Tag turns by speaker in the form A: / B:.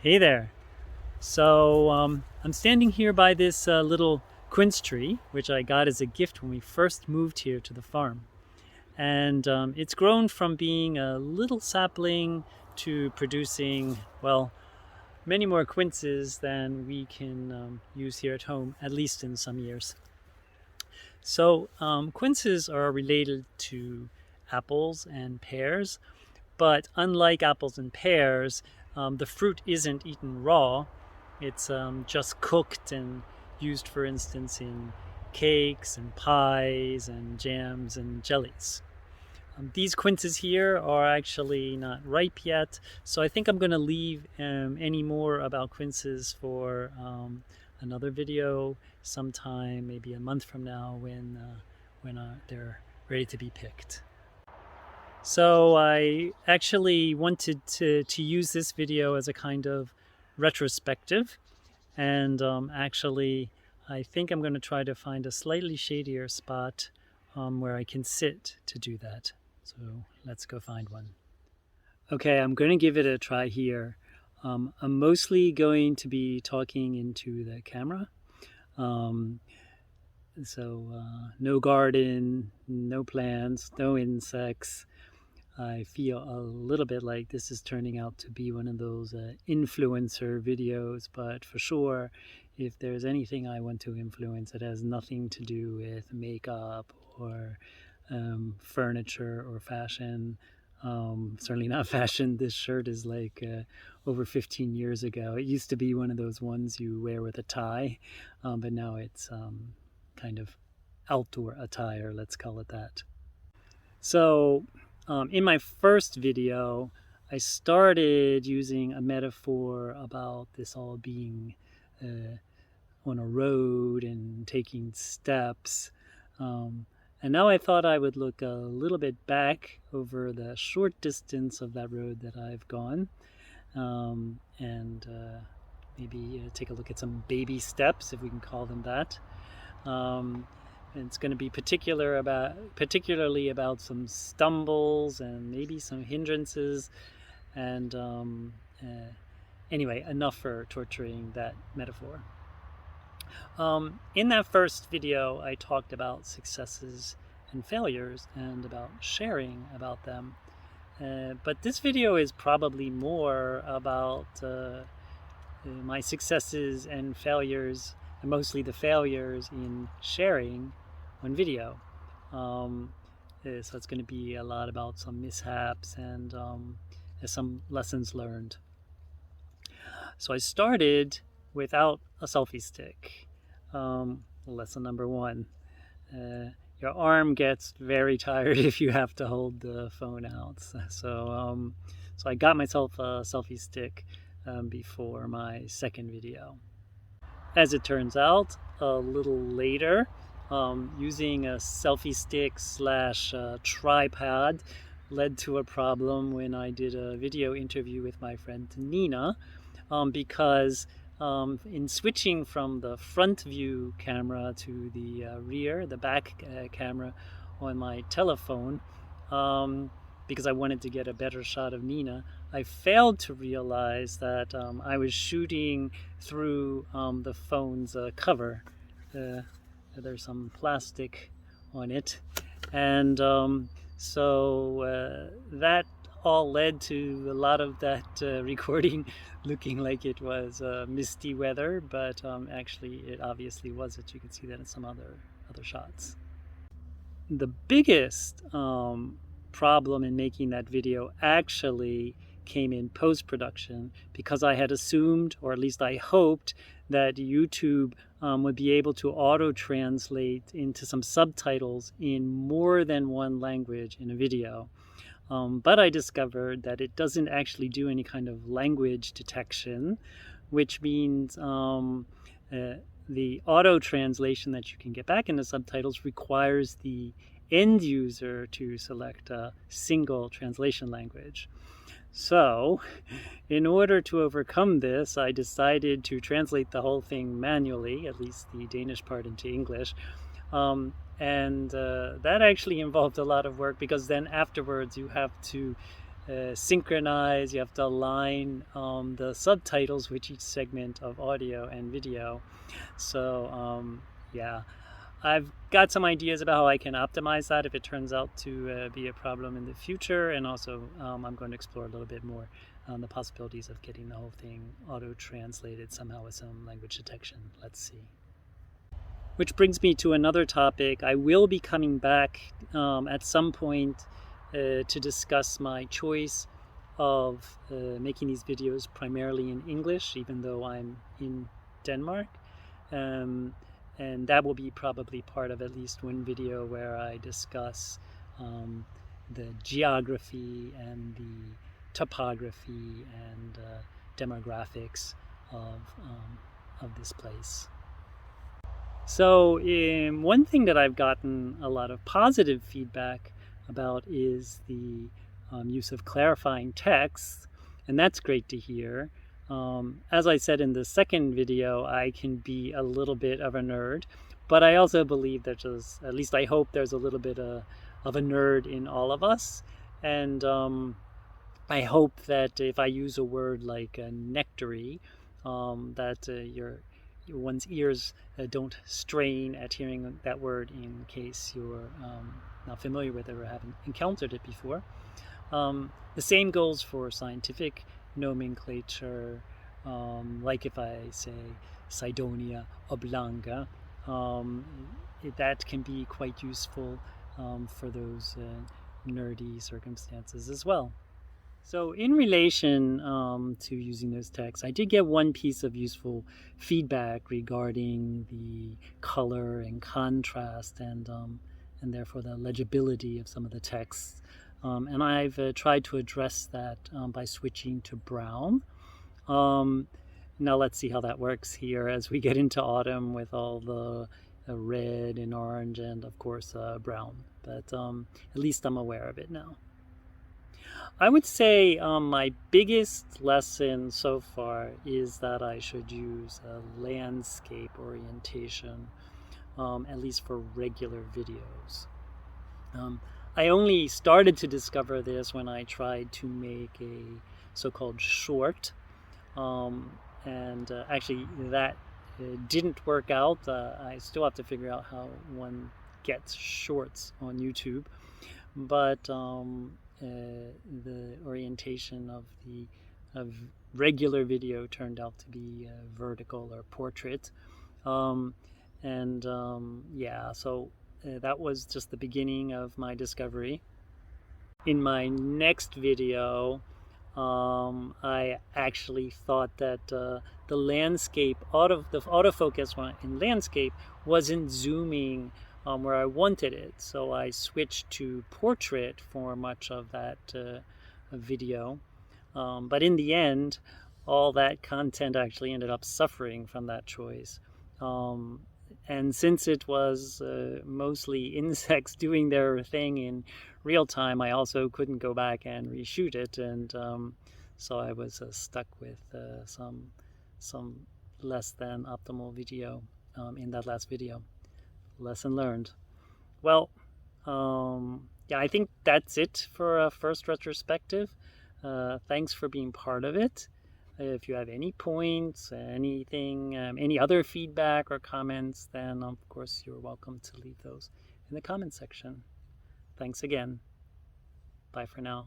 A: Hey there. I'm standing here by this little quince tree, which I got as a gift when we first moved here to the farm. And it's grown from being a little sapling to producing, well, many more quinces than we can use here at home, at least in some years. Quinces are related to apples and pears, but unlike apples and pears, the fruit isn't eaten raw. It's just cooked and used, for instance, in cakes and pies and jams and jellies. These quinces here are actually not ripe yet, so I think I'm going to leave any more about quinces for another video sometime, maybe a month from now, when they're ready to be picked. So I actually wanted to use this video as a kind of retrospective, and actually I think I'm going to try to find a slightly shadier spot where I can sit to do that. So let's go find one. Okay, I'm going to give it a try here. I'm mostly going to be talking into the camera. No garden, no plants, no insects. I feel a little bit like this is turning out to be one of those influencer videos, but for sure, if there's anything I want to influence, it has nothing to do with makeup or furniture or fashion. Certainly not fashion. This shirt is like over 15 years ago. It used to be one of those ones you wear with a tie, but now it's kind of outdoor attire, let's call it that. So in my first video, I started using a metaphor about this all being on a road and taking steps. And now I thought I would look a little bit back over the short distance of that road that I've gone, and maybe take a look at some baby steps, if we can call them that. And it's going to be particularly about some stumbles and maybe some hindrances. And anyway, enough for torturing that metaphor. In that first video, I talked about successes and failures and about sharing about them. But this video is probably more about my successes and failures, and mostly the failures in sharing on video. So it's going to be a lot about some mishaps and some lessons learned. So I started without a selfie stick. Lesson number one. Your arm gets very tired if you have to hold the phone out. So I got myself a selfie stick before my second video. As it turns out, a little later, using a selfie stick / tripod led to a problem when I did a video interview with my friend Nina, because in switching from the front view camera to the back camera on my telephone, because I wanted to get a better shot of Nina, I failed to realize that I was shooting through the phone's cover. There's some plastic on it, and that all led to a lot of that recording looking like it was misty weather, but actually it obviously wasn't. You can see that in some other shots. The biggest problem in making that video actually came in post-production, because I had assumed, or at least I hoped, that YouTube would be able to auto-translate into some subtitles in more than one language in a video. But I discovered that it doesn't actually do any kind of language detection, which means the auto translation that you can get back into subtitles requires the end user to select a single translation language. So, in order to overcome this, I decided to translate the whole thing manually, at least the Danish part into English. And that actually involved a lot of work, because then afterwards you have to synchronize, you have to align the subtitles with each segment of audio and video. So yeah, I've got some ideas about how I can optimize that if it turns out to be a problem in the future, and also I'm going to explore a little bit more on the possibilities of getting the whole thing auto-translated somehow with some language detection. Let's see. Which brings me to another topic. I will be coming back at some point to discuss my choice of making these videos primarily in English, even though I'm in Denmark. And that will be probably part of at least one video where I discuss the geography and the topography and demographics of this place. So one thing that I've gotten a lot of positive feedback about is the use of clarifying text, and that's great to hear. As I said in the second video, I can be a little bit of a nerd, but I also believe that at least I hope there's a little bit of a nerd in all of us. And I hope that if I use a word like nectary, that one's ears don't strain at hearing that word in case you're not familiar with it or haven't encountered it before. The same goes for scientific nomenclature, like if I say Cydonia oblonga, that can be quite useful for those nerdy circumstances as well. So in relation to using those texts, I did get one piece of useful feedback regarding the color and contrast and therefore the legibility of some of the texts. And I've tried to address that by switching to brown. Now let's see how that works here as we get into autumn with all the red and orange and of course brown. But at least I'm aware of it now. I would say my biggest lesson so far is that I should use a landscape orientation, at least for regular videos. I only started to discover this when I tried to make a so-called short, and actually that didn't work out. I still have to figure out how one gets shorts on YouTube, but the orientation of regular video turned out to be vertical or portrait, yeah, so that was just the beginning of my discovery. In my next video, I actually thought that the landscape the autofocus in landscape wasn't zooming where I wanted it, so I switched to portrait for much of that video. But in the end, all that content actually ended up suffering from that choice. And since it was mostly insects doing their thing in real time, I also couldn't go back and reshoot it, and so I was stuck with some less than optimal video in that last video. Lesson learned. Well, yeah, I think that's it for a first retrospective. Thanks for being part of it. If you have any points, anything, any other feedback or comments, then of course you're welcome to leave those in the comment section. Thanks again. Bye for now.